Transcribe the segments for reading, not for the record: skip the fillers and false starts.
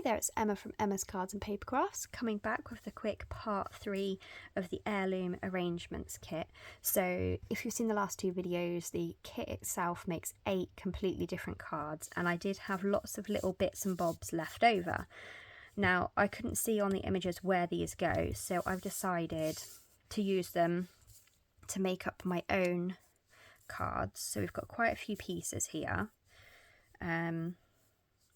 there, it's Emma from Emma's Cards and Paper Crafts, coming back with the quick part 3 of the Heirloom Arrangements kit. So if you've seen the last 2 videos, the kit itself makes 8 completely different cards, and I did have lots of little bits and bobs left over. Now, I couldn't see on the images where these go, so I've decided to use them to make up my own cards. So we've got quite a few pieces here,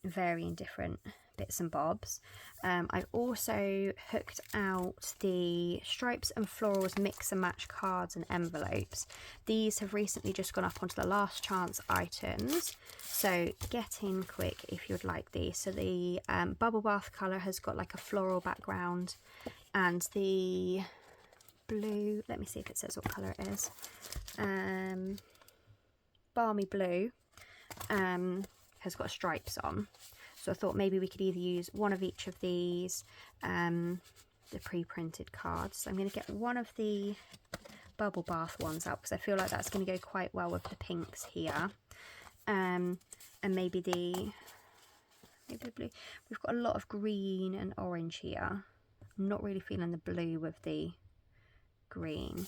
varying different bits and bobs. I've also hooked out the Stripes and Florals mix and match cards and envelopes. These have recently just gone up onto the last chance items, so get in quick if you'd like these. So the bubble bath colour has got like a floral background, and the blue, let me see if it says what colour it is, balmy blue, has got stripes on. So I thought maybe we could either use one of each of these, the pre-printed cards. So I'm going to get one of the bubble bath ones out because I feel like that's going to go quite well with the pinks here, and maybe the blue. We've got a lot of green and orange here. I'm not really feeling the blue with the green,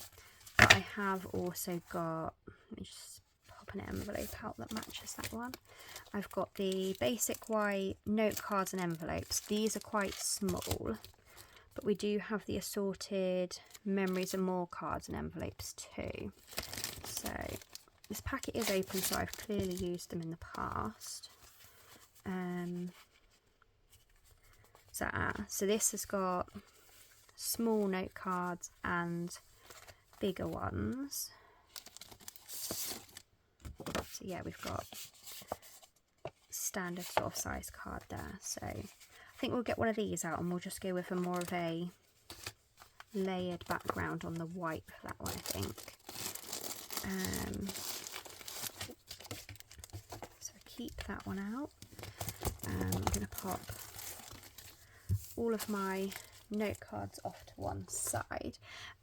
but I have also got, let me just pop an envelope out that matches that one. I've got the basic white note cards and envelopes. These are quite small, but we do have the assorted memories and more cards and envelopes too. So this packet is open, so I've clearly used them in the past. So this has got small note cards and bigger ones. So yeah, we've got standard sort of size card there. So I think we'll get one of these out and we'll just go with a more of a layered background on the white for that one, I think. So keep that one out. I'm going to pop all of my note cards off to one side,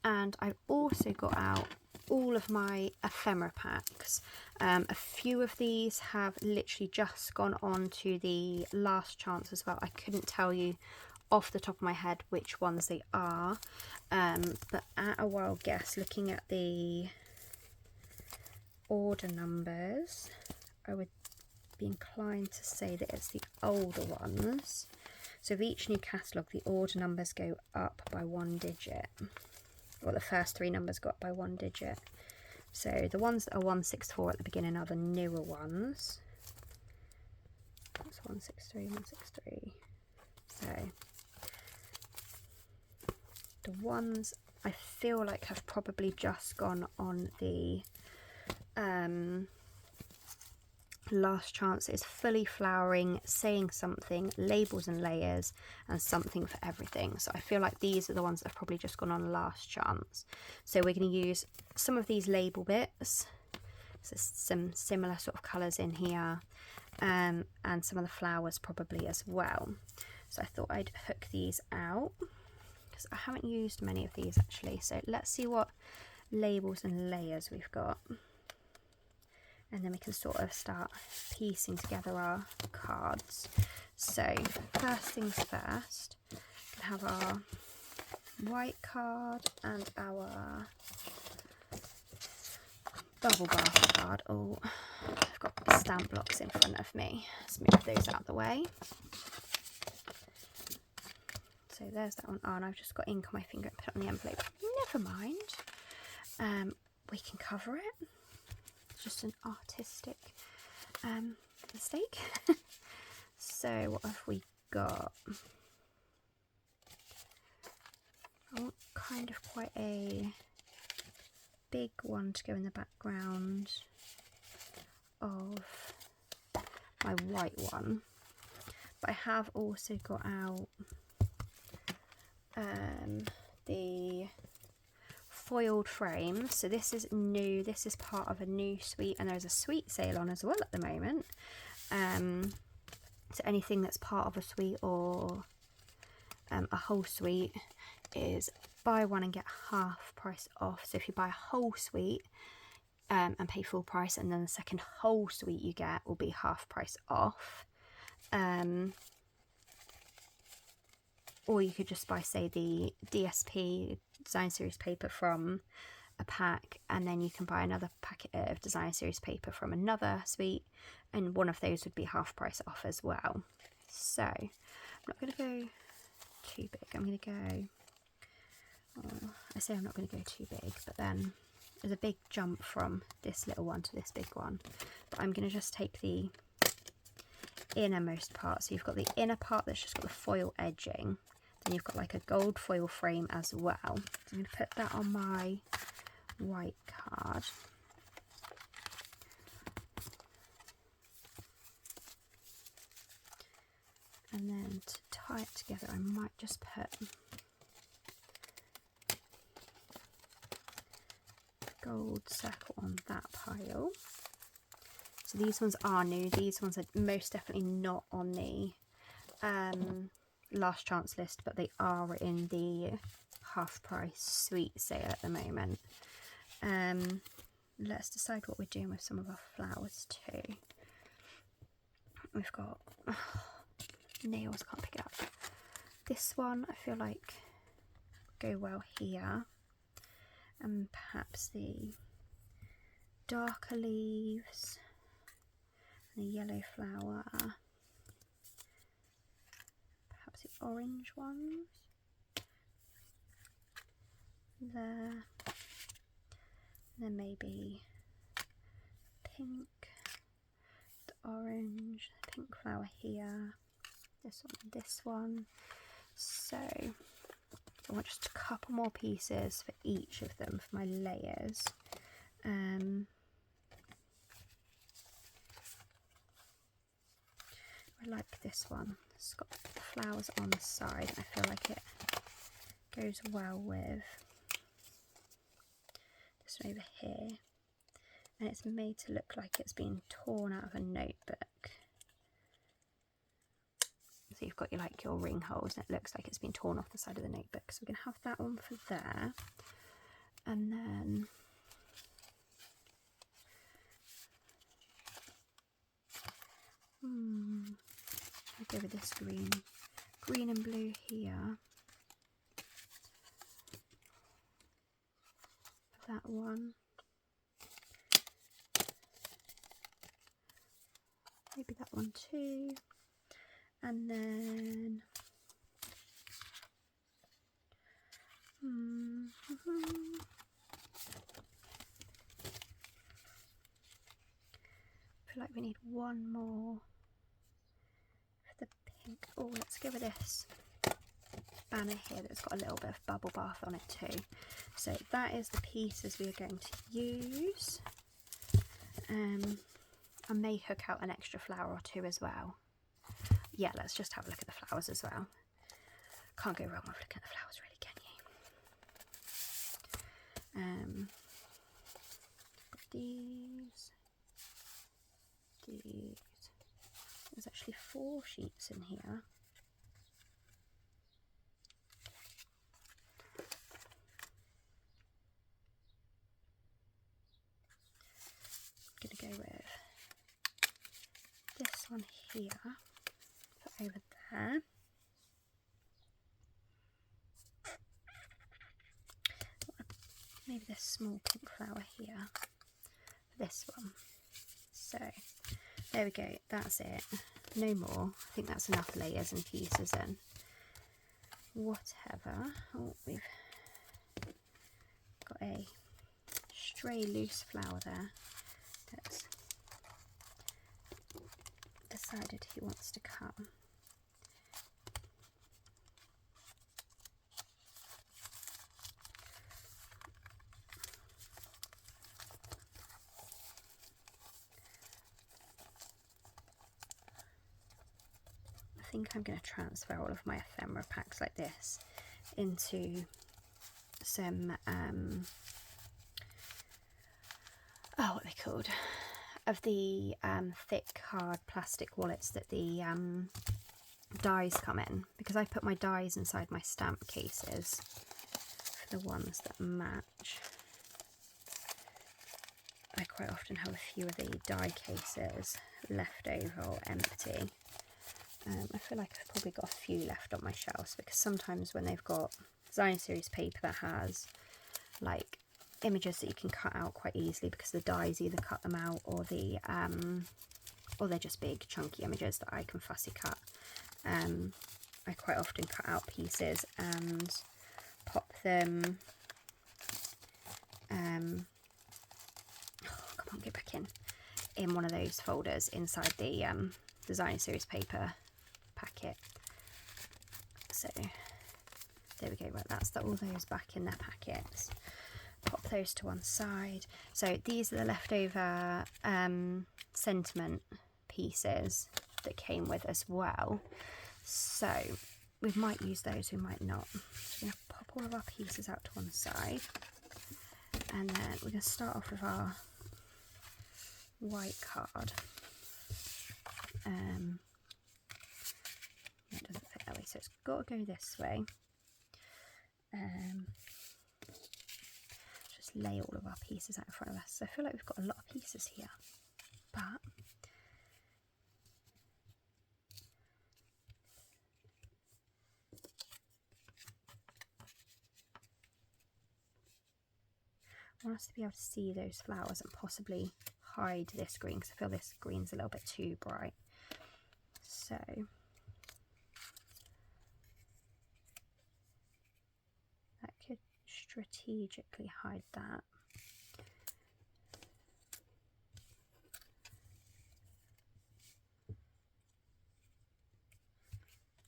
and I've also got out all of my ephemera packs. A few of these have literally just gone on to the last chance as well. I couldn't tell you off the top of my head which ones they are, but at a wild guess, looking at the order numbers, I would be inclined to say that it's the older ones. So with each new catalogue, the order numbers go up by 1 digit. Or the first 3 numbers go up by 1 digit. So the ones that are 164 at the beginning are the newer ones. That's 163, 163. So the ones I feel like have probably just gone on the last chance is fully flowering, saying something, labels and layers, and something for everything. So I feel like these are the ones that have probably just gone on last chance. So we're going to use some of these label bits, so some similar sort of colours in here, and some of the flowers probably as well. So I thought I'd hook these out because I haven't used many of these actually. So let's see what labels and layers we've got, and then we can sort of start piecing together our cards. So first things first, we can have our white card and our bubble bath card. Oh, I've got stamp blocks in front of me. Let's move those out of the way. So there's that one. Oh, and I've just got ink on my finger and put it on the envelope. Never mind. We can cover it. Just an artistic mistake. So what have we got? I want kind of quite a big one to go in the background of my white one, but I have also got out the foiled frames. So this is new, this is part of a new suite, and there's a suite sale on as well at the moment. So anything that's part of a suite or a whole suite is buy one and get half price off. So if you buy a whole suite and pay full price, and then the second whole suite you get will be half price off. or you could just buy, say, the DSP design series paper from a pack, and then you can buy another packet of design series paper from another suite, and one of those would be half price off as well. So I'm not going to go too big. I'm going to go, oh, I say I'm not going to go too big, but then there's a big jump from this little one to this big one. But I'm going to just take the innermost part. So you've got the inner part that's just got the foil edging, then you've got like a gold foil frame as well. So I'm going to put that on my white card. And then to tie it together, I might just put a gold circle on that pile. So these ones are new. These ones are most definitely not on the last chance list, but they are in the half price suite sale at the moment. Let's decide what we're doing with some of our flowers too. We've got nails, can't pick it up. This one I feel like go well here, and perhaps the darker leaves and the yellow flower, perhaps the orange ones there, and then maybe pink, the orange, the pink flower here, this one and this one. So I want just a couple more pieces for each of them for my layers. I like this one. It's got flowers on the side. I feel like it goes well with this one over here. And it's made to look like it's been torn out of a notebook. So you've got your ring holes, and it looks like it's been torn off the side of the notebook. So we're going to have that one for there. And then I'll go with this green and blue here for that one. Maybe that one too. And then I feel like we need one more for the pink. Oh, let's go with this banner here that's got a little bit of bubble bath on it too. So that is the pieces we are going to use. I may hook out an extra flower or two as well. Yeah, let's just have a look at the flowers as well. Can't go wrong with looking at the flowers, really, can you? Got these. There's actually 4 sheets in here. I'm gonna go with this one here. Put over there. Maybe this small pink flower here for this one. So there we go, that's it. No more. I think that's enough layers and pieces and whatever. Oh, we've got a stray loose flower there that's decided he wants to come. I think I'm going to transfer all of my ephemera packs like this into some what are they called, of the thick hard plastic wallets that the dies come in, because I put my dies inside my stamp cases for the ones that match. I quite often have a few of the die cases left over or empty. I feel like I've probably got a few left on my shelves, because sometimes when they've got design series paper that has like images that you can cut out quite easily because the dies either cut them out, or they're just big chunky images that I can fussy cut. I quite often cut out pieces and pop them, oh, come on, get back in one of those folders inside the design series paper packet. So there we go. Right, that's all those back in their packets. Pop those to one side. So these are the leftover sentiment pieces that came with as well. So we might use those, we might not. So we're going to pop all of our pieces out to one side, and then we're going to start off with our white card. It doesn't fit that way, so it's got to go this way. Just lay all of our pieces out in front of us. So I feel like we've got a lot of pieces here, but I want us to be able to see those flowers and possibly hide this green, because I feel this green's a little bit too bright. So that could strategically hide that.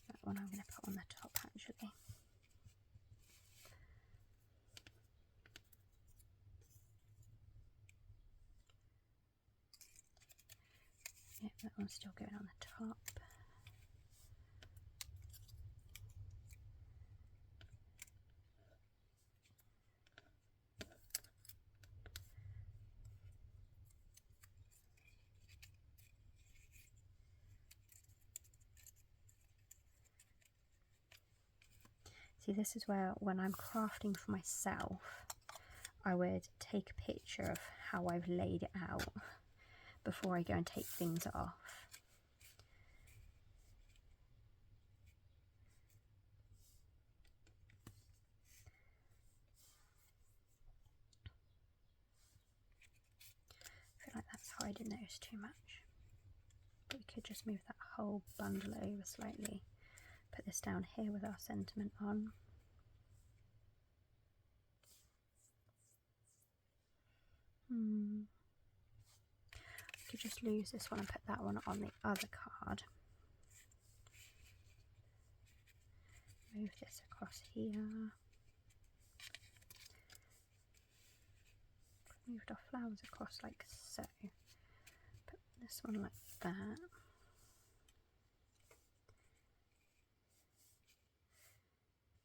That one I'm going to put on the top actually. Yep, that one's still going on the top. See, this is where, when I'm crafting for myself, I would take a picture of how I've laid it out before I go and take things off. I feel like that's hiding those too much. But we could just move that whole bundle over slightly. Put this down here with our sentiment on. We could just lose this one and put that one on the other card. Move this across here. Moved our flowers across like so. Put this one like that.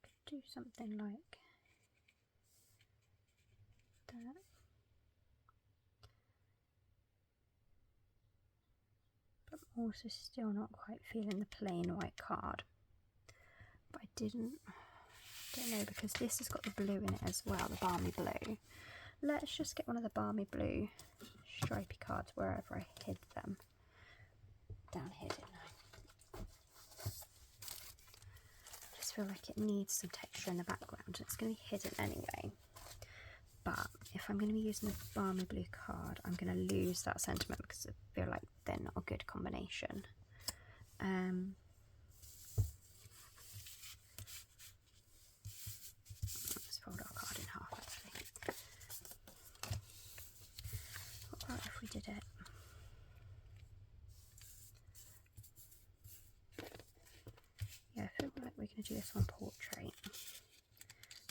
Could do something like that. But I'm also still not quite feeling the plain white card. But I don't know, because this has got the blue in it as well, the balmy blue. Let's just get one of the balmy blue stripy cards wherever I hid them. Down here, didn't I? I just feel like it needs some texture in the background. It's going to be hidden anyway. But if I'm going to be using the balmy blue card, I'm going to lose that sentiment because I feel like they're not a good combination. Let's fold our card in half actually. What about if we did it? Yeah, I feel like we're going to do this one portrait.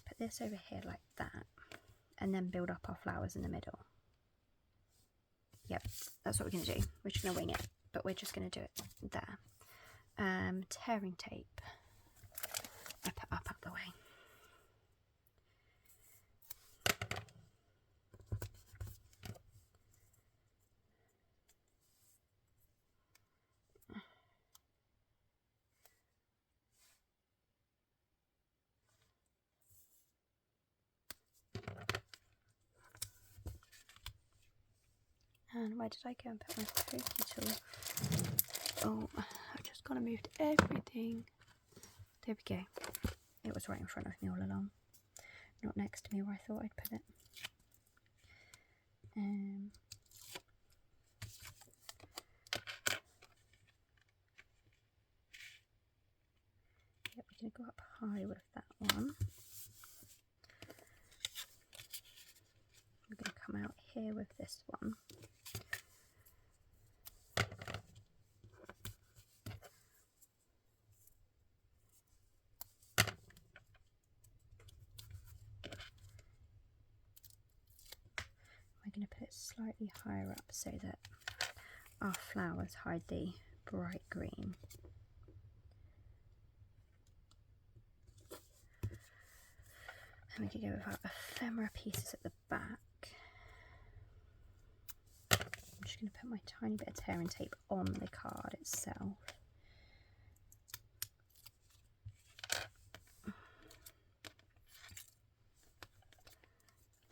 Put this over here like that, and then build up our flowers in the middle. Yep, that's what we're going to do. We're just going to wing it, but we're just going to do it there. Tearing tape. I put up out the way. And where did I go and put my pokey tool? Oh, I just Gonna move everything. There we go. It was right in front of me all along, not next to me where I thought I'd put it. Yep, we're going to go up high with that one. I'm going to come out here with this one. I'm going to put it slightly higher up so that our flowers hide the bright green. And we can go with our ephemera pieces at the back. I'm just going to put my tiny bit of tearing tape on the card itself.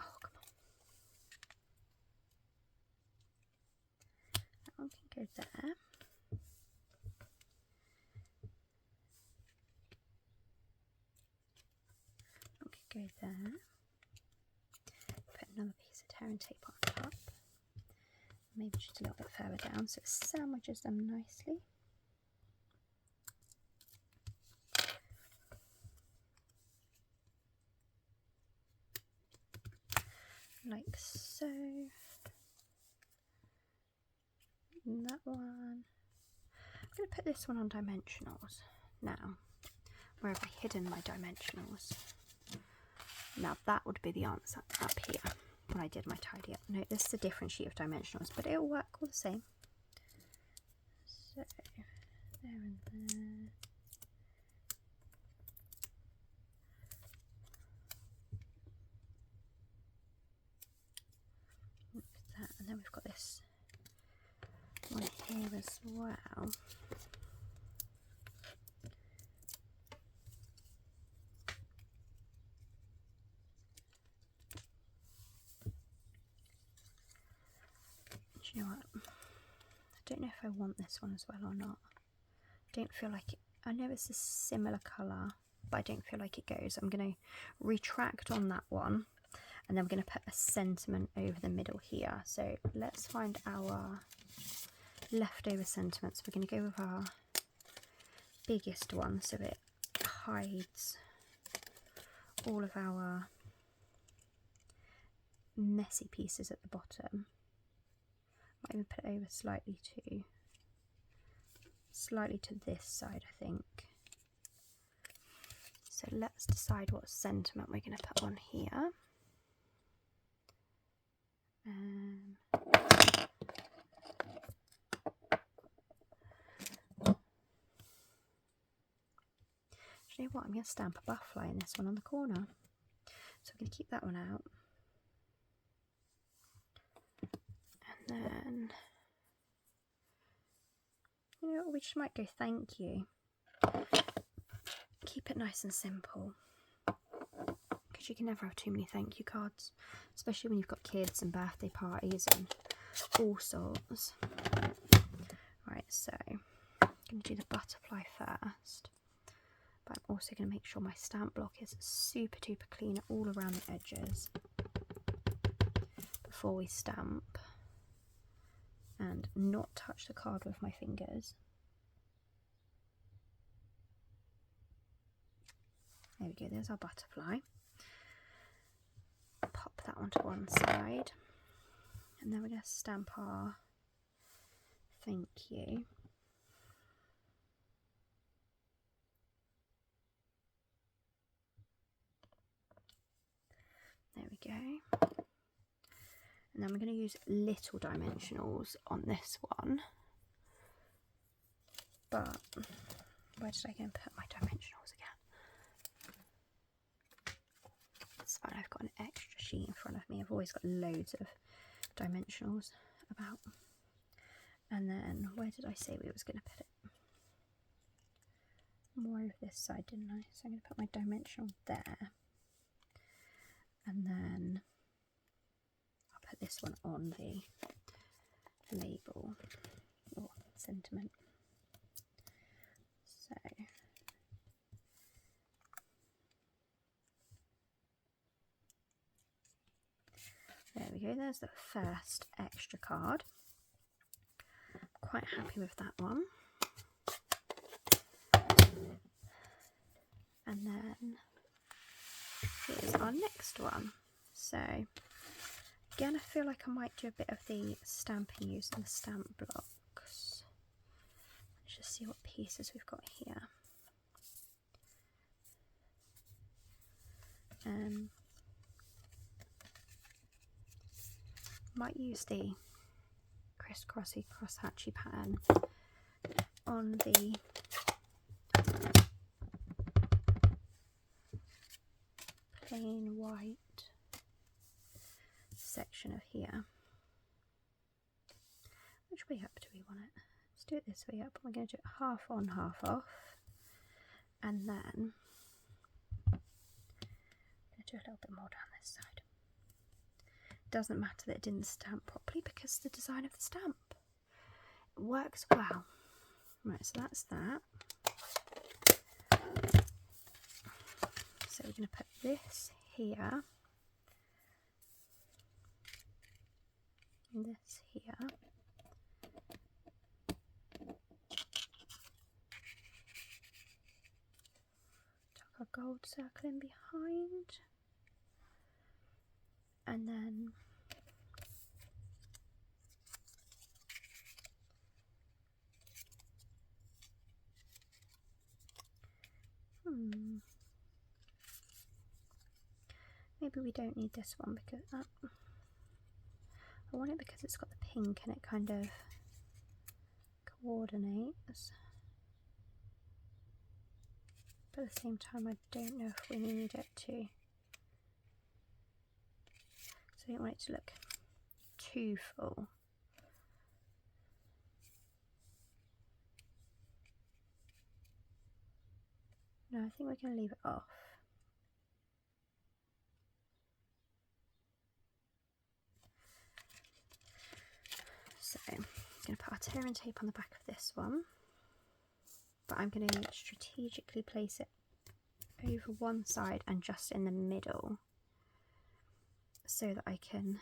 Oh, come on. That one can go there. Go there, put another piece of tearing tape on top, maybe just a little bit further down so it sandwiches them nicely. Like so. And that one. I'm going to put this one on dimensionals now. Where have I hidden my dimensionals? Now that would be the answer up here when I did my tidy up. No, this is a different sheet of dimensionals, but it'll work all the same. So, there and there. Look at that, and then we've got this one here as well. You know what, I don't know if I want this one as well or not. I don't feel like it, I know it's a similar colour, but I don't feel like it goes. I'm going to retract on that one, and then we're going to put a sentiment over the middle here. So let's find our leftover sentiments. We're going to go with our biggest one so it hides all of our messy pieces at the bottom. Might even put it over slightly to this side, I think. So let's decide what sentiment we're going to put on here. You know what? I'm going to stamp a butterfly in this one on the corner. So I'm going to keep that one out. And then, you know, we just might go thank you. Keep it nice and simple, because you can never have too many thank you cards, especially when you've got kids and birthday parties and all sorts. Right, so I'm going to do the butterfly first, but I'm also going to make sure my stamp block is super duper clean all around the edges before we stamp, and not touch the card with my fingers. There we go, there's our butterfly. Pop that one to one side, and then we're going to stamp our thank you. There we go. And then we're going to use little dimensionals on this one. But where did I go and put my dimensionals again? It's fine, I've got an extra sheet in front of me. I've always got loads of dimensionals about. And then where did I say we was going to put it? More over this side, didn't I? So I'm going to put my dimensional there. And then I'll put this one on the label or sentiment. So there we go, there's the first extra card. Quite happy with that one. And then here's our next one. So again, I feel like I might do a bit of the stamping using the stamp blocks. Let's just see what pieces we've got here. Might use the crisscrossy crosshatchy pattern on the plain white section of here. Which way up do we want it? Let's do it this way up. We're going to do it half on, half off, and then I'm going to do a little bit more down this side. Doesn't matter that it didn't stamp properly because the design of the stamp works well. Right, so that's that. So we're going to put this here, and this here. Tuck our gold circle in behind, and then maybe we don't need this one because I want it because it's got the pink and it kind of coordinates. But at the same time, I don't know if we need it to. So I don't want it to look too full. No, I think we're going to leave it off. So I'm going to put our tearing tape on the back of this one, but I'm going to strategically place it over one side and just in the middle so that I can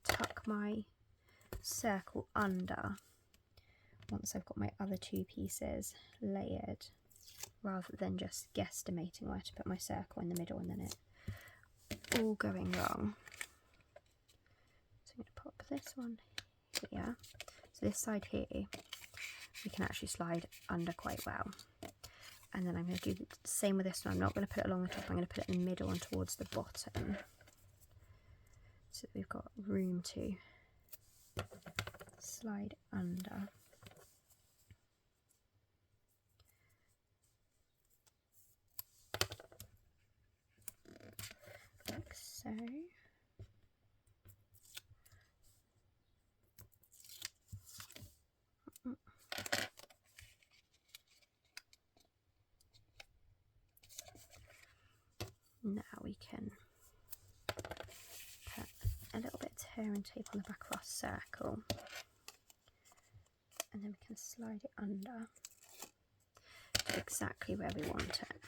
tuck my circle under once I've got my other two pieces layered, rather than just guesstimating where to put my circle in the middle and then it all going wrong. So I'm going to pop this one here. So this side here we can actually slide under quite well. And then I'm going to do the same with this one. I'm not going to put it along the top, I'm going to put it in the middle and towards the bottom, so that we've got room to slide under. Like so. Now we can put a little bit of tearing tape on the back of our circle, and then we can slide it under to exactly where we want it.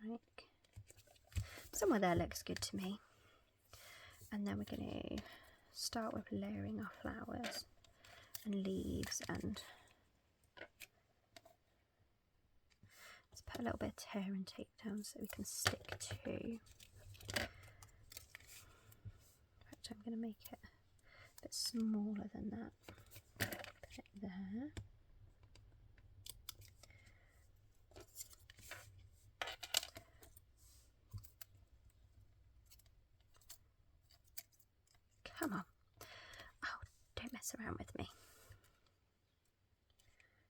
Right. Somewhere there looks good to me. And then we're going to start with layering our flowers and leaves, and let's put a little bit of tearing tape down so we can stick to. In fact, I'm going to make it a bit smaller than that. Put it there. Come on. Oh, don't mess around with me.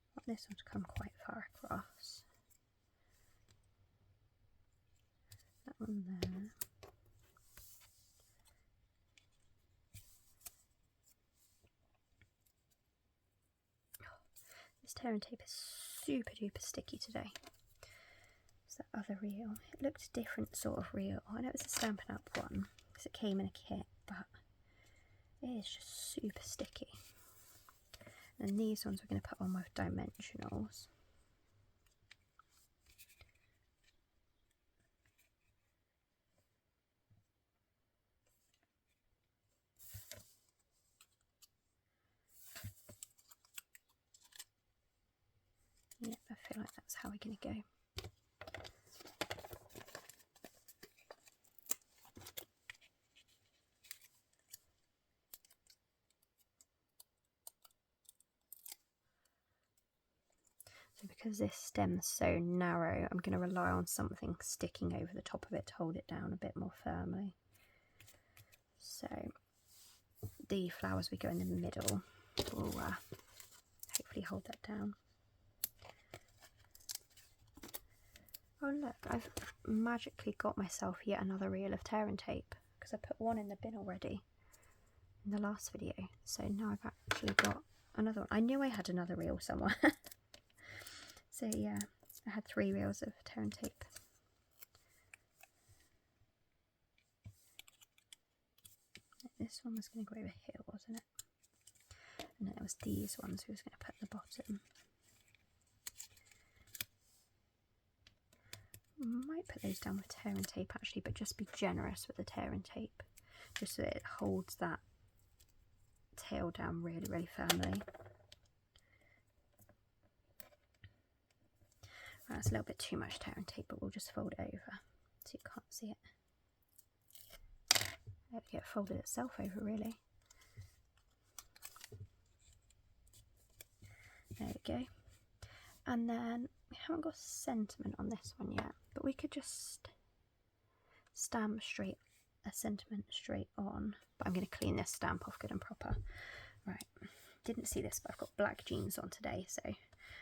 I want this one to come quite far across. That one there. This tearing tape is super duper sticky today. It's that other reel. It looked a different sort of reel. I know it's a Stampin' Up one because it came in a kit, but it is just super sticky. And these ones we're going to put on with dimensionals. Yep, I feel like that's how we're going to go. So because this stem's so narrow, I'm going to rely on something sticking over the top of it to hold it down a bit more firmly. So the flowers we go in the middle will hopefully hold that down. Oh look, I've magically got myself yet another reel of tear and tape, because I put one in the bin already in the last video. So now I've actually got another one. I knew I had another reel somewhere. So yeah, I had 3 reels of tear and tape. This one was going to go over here, wasn't it? And then it was these ones we was going to put at the bottom. Might put those down with tear and tape actually, but just be generous with the tear and tape, just so that it holds that tail down really, really firmly. Right, that's a little bit too much tear and tape, but we'll just fold it over so you can't see it. There we go, it folded itself over really. There we go. And then we haven't got sentiment on this one yet, but we could just stamp a sentiment straight on. But I'm going to clean this stamp off good and proper. Right, didn't see this, but I've got black jeans on today, so I'm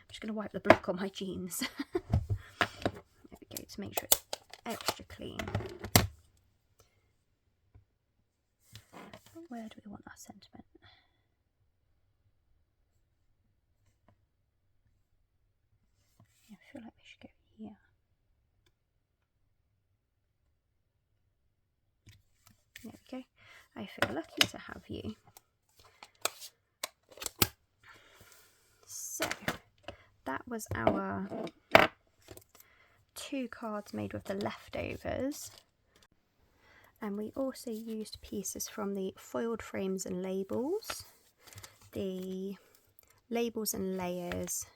just going to wipe the block on my jeans. There we go, to make sure it's extra clean. Where do we want our sentiment? I feel like we should go here. There we go. I feel lucky to have you. So that was our 2 cards made with the leftovers. And we also used pieces from the foiled frames and labels, the labels and layers,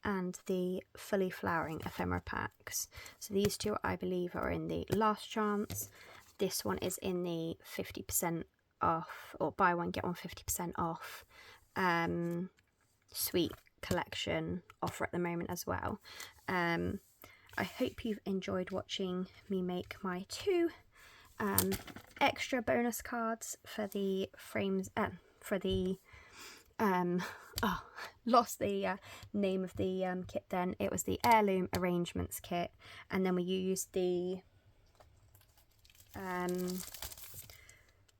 and the fully flowering ephemera packs. So these 2 I believe are in the last chance. This one is in the 50% off, or buy one get one 50% off sweet collection offer at the moment as well. I hope you've enjoyed watching me make my 2 extra bonus cards for the frames, for the lost the name of the kit then. It was the Heirloom Arrangements kit, and then we used the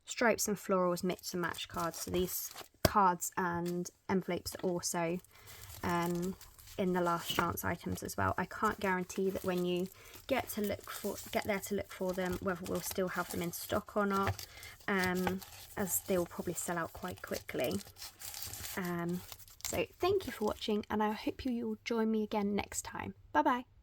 Stripes and Florals mix and match cards. So these cards and envelopes are also in the last chance items as well. I can't guarantee that when you get there to look for them, whether we'll still have them in stock or not, as they will probably sell out quite quickly. So thank you for watching, and I hope you will join me again next time. Bye bye.